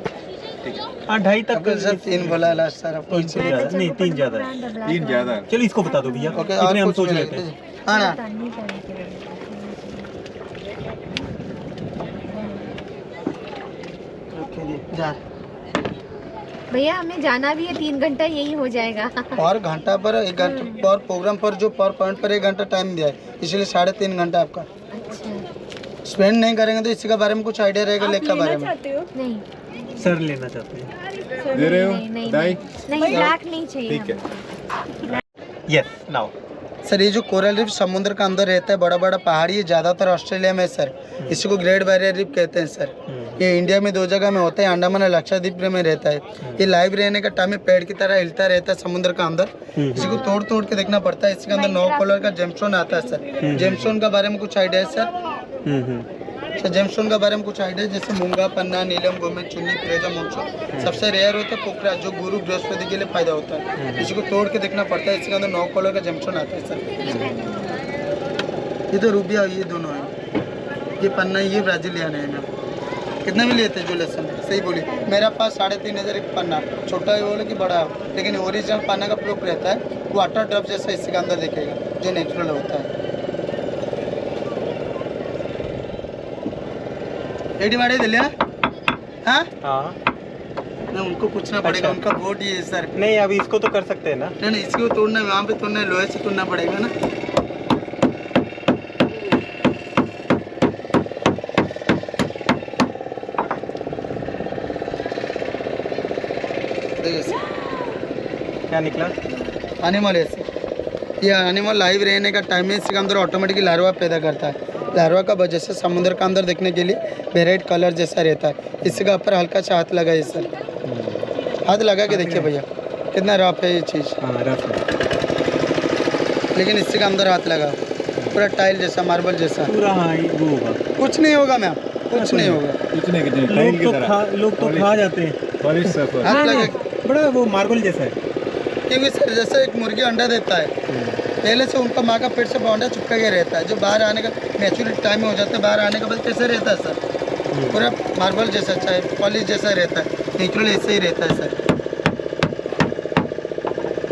[SPEAKER 1] हाँ 2.5 तक
[SPEAKER 2] आपको सर 3 बोला लास्ट सर, आपको
[SPEAKER 1] तीन से ज़्यादा नहीं, 3 ज़्यादा है।
[SPEAKER 5] 3 ज़्यादा है।
[SPEAKER 1] चलो इसको बता दो भैया,
[SPEAKER 2] ओके
[SPEAKER 1] इतने हम
[SPEAKER 2] और
[SPEAKER 1] सोच
[SPEAKER 2] कुछ
[SPEAKER 1] रहे थे।
[SPEAKER 2] हाँ ना। ओके जी जा।
[SPEAKER 3] भैया हमें जाना भी है, 3 घंटा यही हो जाएगा
[SPEAKER 2] और घंटा पर 1 घंटा पर प्रोग्राम पर जो पर पॉइंट पर 1 घंटा टाइम दिया है, इसलिए 3.5 घंटा आपका
[SPEAKER 3] अच्छा
[SPEAKER 2] स्पेंड नहीं करेंगे तो इसका बारे में कुछ आइडिया रहेगा लेक का
[SPEAKER 4] लेना
[SPEAKER 2] बारे में।
[SPEAKER 4] चाहते हो?
[SPEAKER 3] नहीं
[SPEAKER 1] सर लेना चाहते हैं।
[SPEAKER 5] दे रहे हो?
[SPEAKER 3] नहीं नहीं
[SPEAKER 5] दाई?
[SPEAKER 3] नहीं ब्लैक नहीं चाहिए
[SPEAKER 5] ठीक है।
[SPEAKER 3] हमें।
[SPEAKER 1] Yes now.
[SPEAKER 2] सर ये जो कोरल रीफ समुद्र के अंदर रहता है, बड़ा बड़ा पहाड़ी, ये ज़्यादातर ऑस्ट्रेलिया में है सर। इसी को ग्रेट बैरियर रीफ कहते हैं सर। ये इंडिया में 2 जगह में होता है, अंडमान और लक्षद्वीप में रहता है। ये लाइव रहने का टाइम में पेड़ की तरह हिलता रहता है समुद्र के अंदर। इसी को तोड़ तोड़ के देखना पड़ता है। इसके अंदर 9 कलर का जेमस्टोन आता है सर। जेमस्टोन के बारे में कुछ आइडिया है सर? सर जेमस्टोन के बारे में कुछ आइडिया, जैसे मूंगा, पन्ना, नीलम, गोमेद, चुन्नी, फिरोजा, मोनसो। सबसे रेयर होता है पोखरा, जो गुरु बृहस्पति के लिए फायदा होता है। इसी को तोड़ के देखना पड़ता है। इसके अंदर 9 कलर का जेमस्टोन आता है सर। ये तो रूबिया, ये दोनों है। ये पन्ना, ये ब्राजीलियन है ना। कितना भी लेते हैं जो लेसन? सही बोली। मेरा पास 3,500 एक पन्ना, छोटा है बोले कि बड़ा है, लेकिन ओरिजिनल पन्ना का प्रूफ रहता है। वाटर ड्रॉप जैसा इसके अंदर दिखेगा, जो नेचुरल होता है। रेडी बाड़े दिले हाँ
[SPEAKER 1] हाँ
[SPEAKER 2] ना, उनको पूछना पड़ेगा। उनका बोर्ड ये है सर।
[SPEAKER 1] नहीं अभी इसको तो कर सकते हैं ना।
[SPEAKER 2] नहीं इसको तोड़ना है, वहाँ पे तोड़ना है, लोहे से तोड़ना पड़ेगा ना। देखिए सर,
[SPEAKER 1] क्या निकला?
[SPEAKER 2] एनिमल है सर। ये एनिमल लाइव रहने का टाइम है, इसके अंदर ऑटोमेटिकली लार्वा पैदा करता है। लार्वा का वजह से समुद्र का अंदर देखने के लिए वेराइट कलर जैसा रहता है। इसके ऊपर हल्का सा हाथ लगाइए सर। हाथ लगा के देखिए भैया कितना रफ है ये चीज़।
[SPEAKER 1] हाँ रफ है।
[SPEAKER 2] लेकिन इसके अंदर हाथ लगा, पूरा टाइल जैसा, मार्बल जैसा।
[SPEAKER 1] पूरा हाँ वो होगा।
[SPEAKER 2] कुछ नहीं होगा मैम, कुछ नहीं होगा।
[SPEAKER 5] कितने कितने टाइल की तरह
[SPEAKER 1] लोग तो खा जाते हैं।
[SPEAKER 5] Polish sir.
[SPEAKER 2] हाथ लगा,
[SPEAKER 1] बड़ा वो मार्बल जैसा है।
[SPEAKER 2] क्योंकि सर जैसे एक मुर्गी अंडा देता है, पहले से उनका माँ का पेट से अंडा चिपका के रहता है। जो बाहर आने का मैच्योरिटी टाइम हो जाता है, बाहर आने के बाद कैसे रहता है सर? पूरा मार्बल जैसा, चाहे पॉलिश जैसा रहता है, नेचुरल ऐसे ही रहता है सर।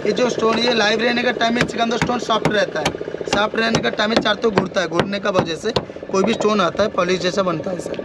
[SPEAKER 2] ये जो स्टोन, ये लाइव रहने का टाइम है, इसके अंदर स्टोन सॉफ्ट रहता है। सॉफ्ट रहने का टाइम में 4 तो घूरता है, घूरने का वजह से कोई भी स्टोन आता है पॉलिश जैसा बनता है सर।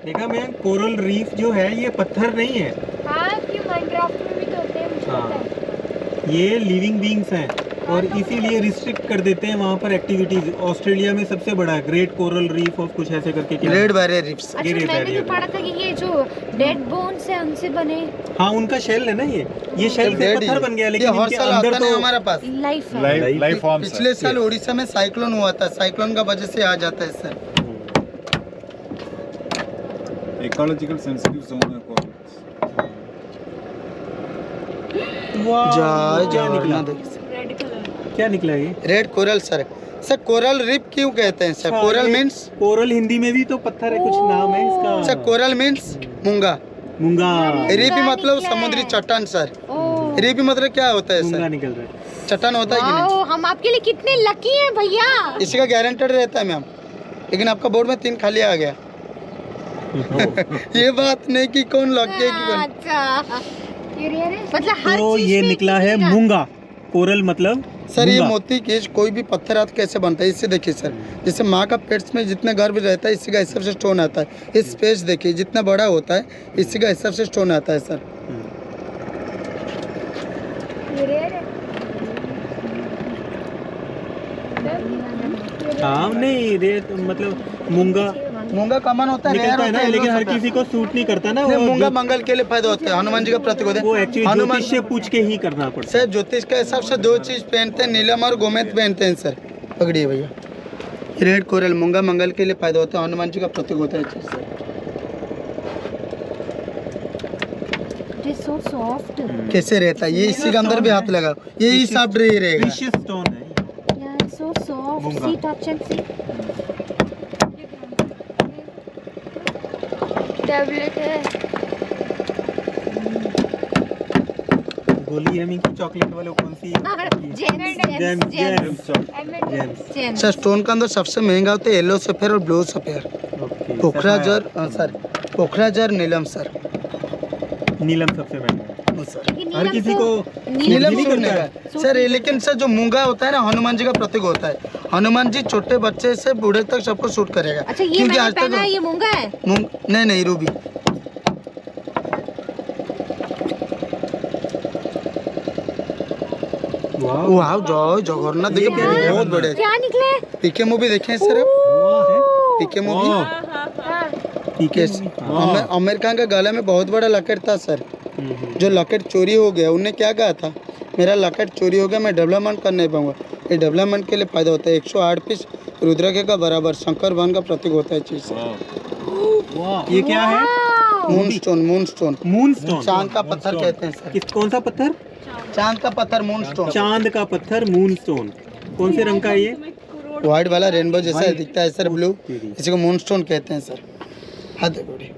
[SPEAKER 1] एक देखा मैं, कोरल रीफ जो है ये पत्थर नहीं है,
[SPEAKER 3] हाँ कि माइनक्राफ्ट में भी तो होते हैं, मुझे
[SPEAKER 1] हाँ।
[SPEAKER 3] पता है।
[SPEAKER 1] ये लिविंग बींग्स हैं और इसीलिए रिस्ट्रिक्ट कर देते हैं वहाँ पर एक्टिविटीज। ऑस्ट्रेलिया में सबसे बड़ा है ग्रेट कोरल रीफ ऑफ कुछ ऐसे करके क्या
[SPEAKER 2] ग्रेट बैरियर रीफ्स।
[SPEAKER 3] अच्छा
[SPEAKER 1] गिरे
[SPEAKER 3] मैंने
[SPEAKER 1] बैरियर
[SPEAKER 3] तो पढ़ा था कि ये जो डेड बोन्स है उनसे बने
[SPEAKER 1] हाँ उनका शेल है ना, ये शेल से
[SPEAKER 2] Dead ही
[SPEAKER 1] पत्थर
[SPEAKER 2] है।
[SPEAKER 1] बन गया,
[SPEAKER 2] ये
[SPEAKER 1] लेकिन
[SPEAKER 2] हर
[SPEAKER 1] इनके
[SPEAKER 2] साल
[SPEAKER 1] अंदर
[SPEAKER 2] आता नहीं
[SPEAKER 1] तो
[SPEAKER 2] हमारे पास।
[SPEAKER 3] लाइफ है।
[SPEAKER 5] लाइफ लाइफ फॉर्म्स
[SPEAKER 2] पिछले साल उड़ीसा में साइक्लोन हुआ था, साइक्लोन का वजह से आ जाता है सर।
[SPEAKER 5] इकोलॉजिकल सेंसिटिव जोन है कोरल्स।
[SPEAKER 1] वाह,
[SPEAKER 2] जय
[SPEAKER 1] क्या
[SPEAKER 2] जवाहर
[SPEAKER 1] निकला,
[SPEAKER 4] रेड कलर।
[SPEAKER 1] क्या निकला ये?
[SPEAKER 2] Red coral sir. Sir coral reef क्यों कहते हैं sir? Coral means,
[SPEAKER 1] coral Hindi में भी तो पत्थर है, कुछ नाम है इसका।
[SPEAKER 2] सर कोरल मीन्स मूंगा।
[SPEAKER 1] मूंगा,
[SPEAKER 2] रीफ मतलब
[SPEAKER 3] निकला है।
[SPEAKER 2] समुद्री चट्टान सर।
[SPEAKER 3] ओह
[SPEAKER 2] रीफ मतलब क्या होता है
[SPEAKER 1] मूंगा
[SPEAKER 2] सर?
[SPEAKER 1] निकल रहा है।
[SPEAKER 2] चट्टान होता है कि नहीं?
[SPEAKER 3] वाओ, हम आपके लिए कितने लकी हैं भैया।
[SPEAKER 2] इसी का गारंटेड रहता है मैम, लेकिन आपका बोर्ड में 3 खाली आ गया। ये बात नहीं कि कौन लग गया कि कौन।
[SPEAKER 3] अच्छा मतलब हर
[SPEAKER 1] तो
[SPEAKER 3] चीज
[SPEAKER 1] ये
[SPEAKER 3] में
[SPEAKER 1] निकला है
[SPEAKER 3] मिलेगा।
[SPEAKER 1] मूंगा, कोरल मतलब
[SPEAKER 2] सर ये
[SPEAKER 1] मूंगा।
[SPEAKER 2] मोती केज कोई भी पत्थर हाथ कैसे बनता है, इससे देखिए सर। जैसे माँ का पेट्स में जितना गर्भ रहता है, इसी का हिसाब से स्टोन आता है। इस स्पेस देखिए जितना बड़ा होता है, इसी का हिसाब से स्टोन आता है सर।
[SPEAKER 1] हाँ नहीं रेत मतलब मूंगा
[SPEAKER 2] मूंगा कॉमन होता है,
[SPEAKER 1] निकलता
[SPEAKER 2] rare
[SPEAKER 1] है ना,
[SPEAKER 2] होता
[SPEAKER 1] लेकिन
[SPEAKER 2] yellow
[SPEAKER 1] हर
[SPEAKER 2] होता है।
[SPEAKER 1] किसी को सूट नहीं करता ना।
[SPEAKER 2] नहीं,
[SPEAKER 1] वो
[SPEAKER 2] मूंगा मंगल के लिए फायदा होता है, हनुमान जी का प्रतीक होता
[SPEAKER 1] वो
[SPEAKER 2] है।
[SPEAKER 1] एक्चुअली
[SPEAKER 2] हनुमान
[SPEAKER 1] ज्योतिष से पूछ के ही करना पड़ता
[SPEAKER 2] सर ज्योतिष के हिसाब से 2 चीज पहनते हैं, नीलम और गोमेद पहनते हैं सर। पकड़िए भैया, रेड कोरल मूंगा मंगल के लिए फायदा होता है, हनुमान जी का प्रतीक होता है चीज sir.
[SPEAKER 3] It is so soft.
[SPEAKER 2] कैसे रहता है ये, इसी के अंदर भी हाथ लगाओ, ये ही सॉफ्ट रहेगा।
[SPEAKER 1] प्रीशियस स्टोन है।
[SPEAKER 3] Yeah, it's so soft.
[SPEAKER 1] मूंगा।
[SPEAKER 3] See, touch and see. Tablet है।
[SPEAKER 1] गोली है मिंकी, चॉकलेट वाले कौन सी?
[SPEAKER 3] जेम्स जेम्स
[SPEAKER 2] सर स्टोन के अंदर सबसे महंगा होता है येलो सफेयर और ब्लू सफेयर। पोखराजर सर, पोखराजर नीलम सर।
[SPEAKER 1] नीलम सबसे महंगा है।
[SPEAKER 2] वो सर
[SPEAKER 1] हर किसी को
[SPEAKER 2] नीलम
[SPEAKER 1] नहीं
[SPEAKER 2] सोने
[SPEAKER 1] करता
[SPEAKER 2] का सर। लेकिन सर जो मूंगा होता है ना, हनुमान जी का प्रतीक होता है। हनुमान जी छोटे बच्चे से बूढ़े तक सबको सूट करेगा।
[SPEAKER 3] अच्छा ये
[SPEAKER 2] क्योंकि
[SPEAKER 3] मैंने
[SPEAKER 2] आज
[SPEAKER 3] पहना है,
[SPEAKER 2] तक
[SPEAKER 3] ये मूंगा है।
[SPEAKER 2] नहीं नहीं रूबी।
[SPEAKER 1] वाह
[SPEAKER 2] वाह जय जगन्नाथ, देखिए
[SPEAKER 1] क्या
[SPEAKER 2] बहुत बड़े।
[SPEAKER 3] क्या निकले?
[SPEAKER 2] पीके मूवी देखे हैं सर आप?
[SPEAKER 1] वाह है।
[SPEAKER 2] पीके मूवी
[SPEAKER 1] वाह,
[SPEAKER 3] हाँ।
[SPEAKER 1] ठीक है।
[SPEAKER 2] अमेरिका के गले में बहुत बड़ा लॉकेट था सर।
[SPEAKER 1] हम्म।
[SPEAKER 2] जो लॉकेट चोरी हो गया, उनने क्या कहा था, मेरा लॉकेट चोरी हो गया, मैं डेवलपमेंट कर नहीं पाऊंगा। ये डेवलपमेंट के लिए फायदा होता है। 108 पीस रुद्राक्ष का बराबर शंकर भगवान का प्रतीक होता है चीज।
[SPEAKER 1] वाह, ये क्या है?
[SPEAKER 2] Moon stone, moon stone
[SPEAKER 1] moon stone.
[SPEAKER 2] चांद का पत्थर कहते हैं सर।
[SPEAKER 1] कौन सा पत्थर?
[SPEAKER 2] चांद का पत्थर मून स्टोन।
[SPEAKER 1] चांद का पत्थर, मून स्टोन। कौन से रंग का है ये?
[SPEAKER 2] व्हाइट वाला रेनबो जैसा
[SPEAKER 1] White।
[SPEAKER 2] दिखता है सर, ब्लू।
[SPEAKER 1] तेरी।
[SPEAKER 2] इसी को मून स्टोन कहते हैं सर। हाथ देखो रे।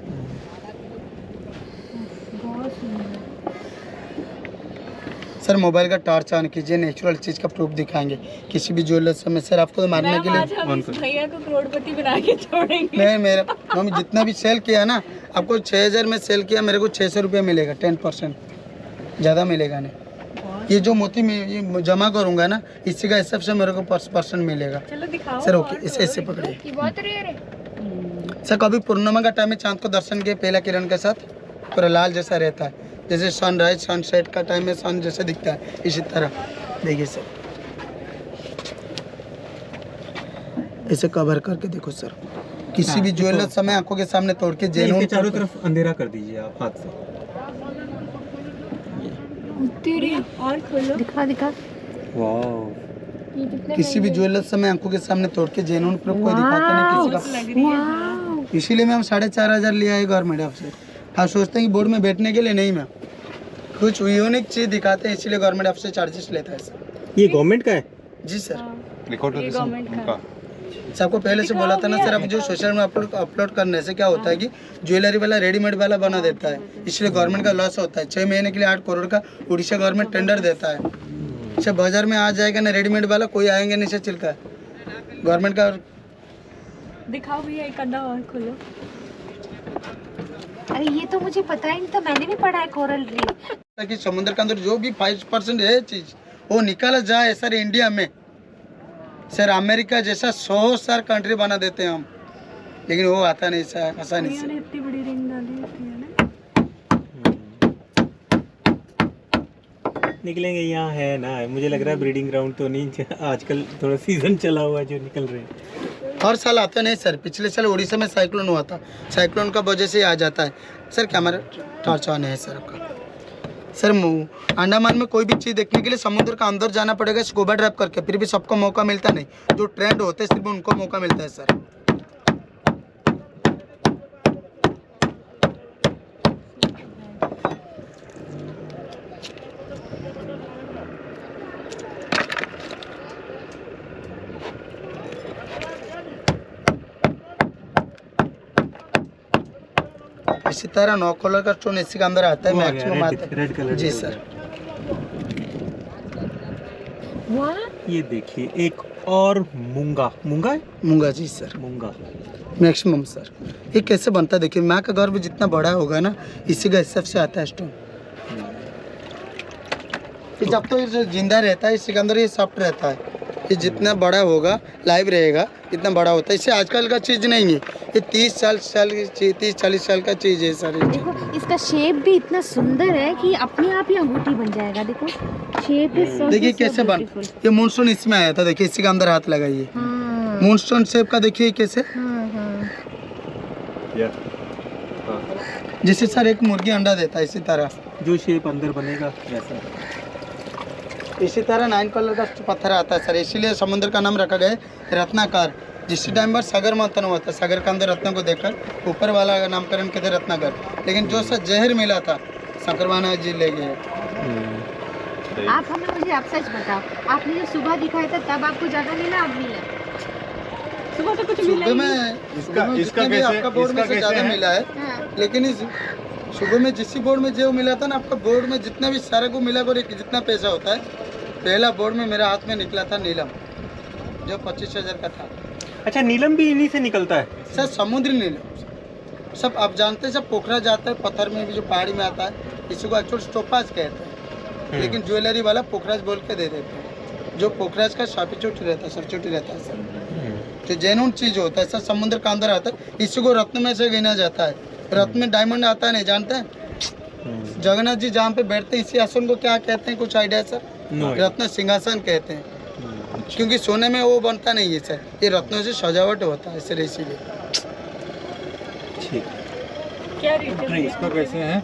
[SPEAKER 2] सर मोबाइल का टॉर्च ऑन कीजिए, नेचुरल चीज का प्रूफ दिखाएंगे किसी भी ज्वेलर्स में। सर आपको तो मारने के
[SPEAKER 4] आज
[SPEAKER 2] लिए
[SPEAKER 4] हम इस भैया को करोड़पति बना के छोड़ेंगे।
[SPEAKER 2] नहीं, मेरा मम्मी जितना भी सेल किया ना, आपको 6000 में सेल किया, मेरे को 600 रुपया मिलेगा, 10%, ज़्यादा मिलेगा नहीं। ये जो मोती में ये जमा करूंगा ना, इसी का हिसाब से मेरे को % मिलेगा।
[SPEAKER 4] चलो दिखाओ।
[SPEAKER 2] सर ओके, इसे ऐसे पकड़िए।
[SPEAKER 3] ये बहुत रेयर है।
[SPEAKER 2] सर कभी पूर्णिमा का टाइम में चांद को दर्शन किए पहला किरण के साथ, पूरा लाल जैसा रहता है, जैसे सनराइज सनसेट का टाइम में सन जैसे दिखता है, इसी तरह देखिए सर। इसे कवर करके देखो सर, किसी भी ज्वेलर समय आंखों के सामने तोड़ के
[SPEAKER 1] इसके
[SPEAKER 2] जेनून
[SPEAKER 1] चारों तरफ अंधेरा कर दीजिए आप हाथ से।
[SPEAKER 3] तेरी
[SPEAKER 4] और खोलो।
[SPEAKER 3] दिखा दिखा।
[SPEAKER 1] वाह,
[SPEAKER 3] ये कितने
[SPEAKER 2] किसी भी ज्वेलर समय आंखों के सामने तोड़ के जेनून प्रूफ कोई दिखाते नहीं किसी
[SPEAKER 4] लग रही है हाँ।
[SPEAKER 2] का। इसीलिए मैं हम 4500 लिया है गवर्नमेंट ऑफिस। आप सोचते हैं कि बोर्ड में बैठने के लिए, नहीं मैम, कुछ यूनिक चीज दिखाते हैं, इसीलिए गवर्नमेंट ऑफिस से चार्जेस लेता है सर।
[SPEAKER 1] ये गवर्नमेंट का है?
[SPEAKER 2] जी सर।
[SPEAKER 5] रिकॉर्ड
[SPEAKER 4] ये गवर्नमेंट का।
[SPEAKER 5] उनका
[SPEAKER 2] सबको पहले से बोला था ना सर, अब जो सोशल में अपलोड करने से क्या होता है कि ज्वेलरी वाला रेडीमेड वाला बना देता है, इसलिए गवर्नमेंट का लॉस होता है। 6 महीने के लिए 8 करोड़ का उड़ीसा गवर्नमेंट टेंडर देता है। अच्छा बाजार में आ जाएगा ना रेडीमेड वाला, कोई आएंगे नहीं से चिल्का गवर्नमेंट का।
[SPEAKER 4] दिखाओ भैया एक आधा और खोलो।
[SPEAKER 3] अरे ये तो मुझे पता ही नहीं था, मैंने भी पढ़ा है कोरल रीफ।
[SPEAKER 2] ताकि समुद्र के अंदर जो भी 5% है चीज वो निकाला जाए सर इंडिया में। सर अमेरिका जैसा 100 सार कंट्री बना देते हैं हम, लेकिन वो आता नहीं सर आसानी से।
[SPEAKER 4] इतनी बड़ी रिंग डाली होती है ना।
[SPEAKER 1] निकलेंगे यहाँ है ना, मुझे लग रहा है ब्रीडिंग ग्राउंड तो नहीं, आजकल थोड़ा सीजन चला हुआ है जो निकल रहे हैं।
[SPEAKER 2] हर साल आता नहीं सर, पिछले साल उड़ीसा में साइक्लोन हुआ था, साइक्लोन का वजह से आ जाता है सर। कैमरा टॉर्च ऑन है सर आपका। सर अंडमान में कोई भी चीज़ देखने के लिए समुद्र का अंदर जाना पड़ेगा स्कूबा ड्राइव करके, फिर भी सबको मौका मिलता नहीं, जो ट्रेंड होते हैं सिर्फ उनको मौका मिलता है सर। इसी तरह 9 कलर का स्टोन इसी के अंदर आता है, मैक्सिमम आता है
[SPEAKER 1] रेड कलर
[SPEAKER 2] जी सर।
[SPEAKER 1] ये देखिए एक और मूंगा, मूंगा है,
[SPEAKER 2] मूंगा जी सर,
[SPEAKER 1] मूंगा
[SPEAKER 2] मैक्सिमम सर। ये कैसे बनता है देखिए, माँ का गर्भ जितना बड़ा होगा ना इसी का हिसाब से आता है स्टोन। ये जब तो ये जिंदा रहता है इसी के अंदर ये सॉफ्ट रहता है, ये जितना बड़ा होगा लाइव रहेगा इतना बड़ा होता है। इससे आजकल का चीज़ नहीं है, ये 30-40 साल का चीज़ है सर।
[SPEAKER 3] देखो इसका शेप भी इतना सुंदर है कि अपने आप ही अंगूठी बन जाएगा। देखो शेप इज सो,
[SPEAKER 2] देखिए कैसे बन, ये मूनस्टोन इसमें आया था, देखिए इसी के अंदर हाथ लगाइए, मूनस्टोन शेप का देखिए कैसे, जैसे सर एक मुर्गी अंडा देता है इसी तरह,
[SPEAKER 1] जो शेप अंदर बनेगा वैसा।
[SPEAKER 2] इसी तरह 9 कलर का पत्थर आता है सर, इसीलिए समुद्र का नाम रखा गया है रत्नाकर। जिस टाइम पर सागर मंथन हुआ था, सागर के अंदर रत्न को देखकर ऊपर वाला का नामकरण कहते रत्नाकर, लेकिन जो सर जहर मिला था शंकरवाना जी ले गए।
[SPEAKER 3] आप हमें मुझे आप सच बताओ, आपने जो सुबह दिखाया था तब आपको ज़्यादा मिला, अब मिला?
[SPEAKER 4] सुबह तो कुछ मिला ही
[SPEAKER 2] सुबह
[SPEAKER 4] नहीं।
[SPEAKER 2] में
[SPEAKER 5] इसका
[SPEAKER 2] जितने भी
[SPEAKER 5] कैसे-
[SPEAKER 2] आपका बोर्ड में
[SPEAKER 5] इसका
[SPEAKER 2] से ज़्यादा
[SPEAKER 5] कैसे है?
[SPEAKER 2] मिला है,
[SPEAKER 3] हाँ।
[SPEAKER 2] लेकिन इस सुबह में जिस बोर्ड में जो मिला था ना, आपका बोर्ड में जितना भी सारे को मिला कर जितना पैसा होता है, पहला बोर्ड में मेरा हाथ में निकला था नीलम, जो 25,000 का था।
[SPEAKER 1] अच्छा, नीलम भी इन्हीं से निकलता है?
[SPEAKER 2] सर समुद्री नीलम सब आप जानते हैं, सब पोखरा जाता है पत्थर में भी जो पहाड़ी में आता है, इसी को एक्चुअल टोपाज कहते हैं, लेकिन ज्वेलरी वाला पोखराज बोल के दे देते हैं। जो पोखराज का शापी चोटी रहता है, सर चोटी रहता है सर, जो जेन्युइन चीज़ होता है सर, समुद्र का अंदर आता है, इसी को रत्न में से गिना जाता है। रत्न में डायमंड आता है, नहीं जानते हैं? जगन्नाथ जी जहाँ पे बैठते हैं इसी आसन को क्या कहते हैं, कुछ आइडिया सर? रत्न सिंहासन कहते हैं, क्योंकि सोने में वो बनता नहीं है सर, ये रत्नों से सजावट होता है सर, इसीलिए।
[SPEAKER 4] क्या रेट है?
[SPEAKER 5] इसका कैसे है?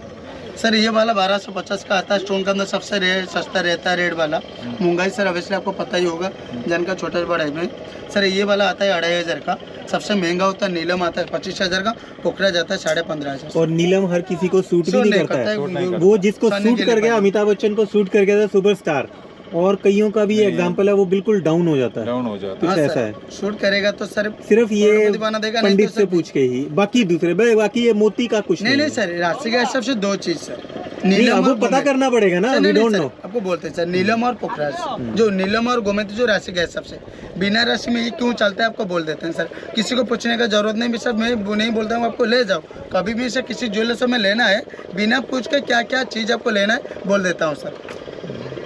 [SPEAKER 2] सर ये वाला 1250 का आता है, स्टोन के अंदर सबसे सस्ता रहता है रेड वाला। महंगाई सर अवश्य आपको पता ही होगा, जन का छोटा बड़ा में। सर ये वाला आता है 2500 का, सबसे महंगा होता है नीलम आता है 25,000 का, पोखरा जाता है 15,500।
[SPEAKER 1] और नीलम हर किसी को सूट भी नहीं करता है, वो जिसको
[SPEAKER 2] सनी
[SPEAKER 1] सूट
[SPEAKER 2] के
[SPEAKER 1] कर
[SPEAKER 2] लिए
[SPEAKER 1] गया, अमिताभ बच्चन को सूट कर गया था सुपरस्टार, और कईयों का भी एग्जाम्पल है वो बिल्कुल डाउन हो जाता है,
[SPEAKER 5] डाउन हो जाता
[SPEAKER 1] कुछ
[SPEAKER 2] हाँ
[SPEAKER 1] ऐसा
[SPEAKER 2] सर,
[SPEAKER 1] है।
[SPEAKER 2] शूट करेगा तो सर
[SPEAKER 1] सिर्फ ये
[SPEAKER 2] करोड़पति बना देगा, नहीं
[SPEAKER 1] पंडित
[SPEAKER 2] तो
[SPEAKER 1] से
[SPEAKER 2] सर
[SPEAKER 1] पूछ के ही, बाकी दूसरे बाकी ये मोती का कुछ
[SPEAKER 2] नहीं
[SPEAKER 1] नहीं
[SPEAKER 2] नहीं सर, राशि का हिसाब से दो चीज सर,
[SPEAKER 1] नहीं,
[SPEAKER 2] नीलम
[SPEAKER 1] अब वो
[SPEAKER 2] और
[SPEAKER 1] पता
[SPEAKER 2] गोमेद।
[SPEAKER 1] करना पड़ेगा ना,
[SPEAKER 2] सर,
[SPEAKER 1] वी
[SPEAKER 2] नहीं,
[SPEAKER 1] डोंट
[SPEAKER 2] सर,
[SPEAKER 1] नो।
[SPEAKER 2] आपको बोलते हैं सर नीलम और पोखराज, जो नीलम और गोमेद जो राशि के हिसाब से, बिना राशि में ये क्यों चलता है आपको बोल देते हैं सर, किसी को पूछने का जरूरत नहीं भी सर, मैं वो नहीं बोलता हूँ आपको ले जाओ, कभी भी सर किसी ज्वेलर्स में लेना है बिना पूछ के क्या क्या चीज़ आपको लेना है बोल देता हूँ सर।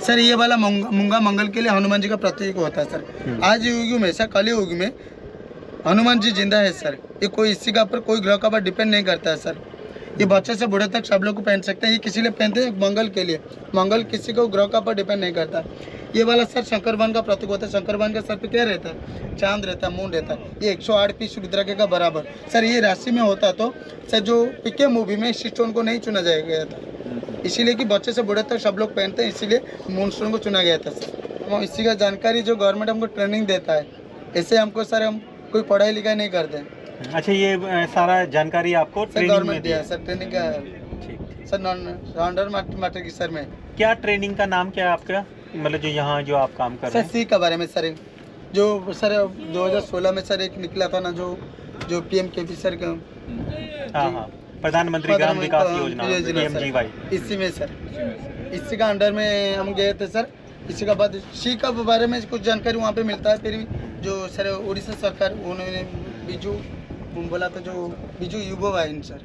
[SPEAKER 2] सर ये वाला मूंगा मंगल के लिए हनुमान जी का प्रतीक होता है सर, आज युग में सर कली युग में हनुमान जी जिंदा है सर, ये कोई इसी का पर कोई ग्रह का पर डिपेंड नहीं करता है सर, ये बच्चे से बूढ़े तक सब लोग को पहन सकते हैं, ये किसी लिए पहनते हैं मंगल के लिए, मंगल किसी को ग्रह का पर डिपेंड नहीं करता। ये वाला सर शंकर भगवान का प्रतीक होता है, शंकर भगवान के सर पे क्या रहता है, चांद रहता है, मून रहता है, ये 108 पीस रुद्राक्ष का बराबर सर, ये राशि में होता तो सर जो पीके मूवी में इस स्टोन को नहीं चुना जाया गया था, इसीलिए कि बच्चे से बूढ़े तक सब लोग पहनते हैं, इसीलिए मून स्टोन को चुना गया था सर। हम इसी का जानकारी जो गवर्नमेंट हमको ट्रेनिंग देता है, ऐसे हमको सर हम कोई पढ़ाई लिखाई नहीं करते हैं
[SPEAKER 1] अच्छा, ये सारा जानकारी आपको
[SPEAKER 2] सर,
[SPEAKER 1] ट्रेनिंग में
[SPEAKER 2] गवर्नमेंट दिया
[SPEAKER 1] दिया
[SPEAKER 2] है सर, ट्रेनिंग का
[SPEAKER 1] ठीक।
[SPEAKER 2] सर अंडर मैट्रिक सर में।
[SPEAKER 1] क्या ट्रेनिंग का नाम क्या है आपका, मतलब जो यहाँ जो आप काम कर रहे
[SPEAKER 2] सर
[SPEAKER 1] हैं?
[SPEAKER 2] सी के बारे में सर, जो सर 2016 में सर एक निकला था ना, जो PMKP सर का,
[SPEAKER 1] हाँ हाँ, प्रधानमंत्री ग्राम विकास योजना PMGY,
[SPEAKER 2] इसी में सर, इसी का अंडर में हम गए थे सर। इसी के बाद सी का बारे में कुछ जानकारी वहाँ पे मिलता है, फिर जो सर उड़ीसा सरकार उन्होंने बीजू बोला था, जो बीजू युवा वाहिनी सर,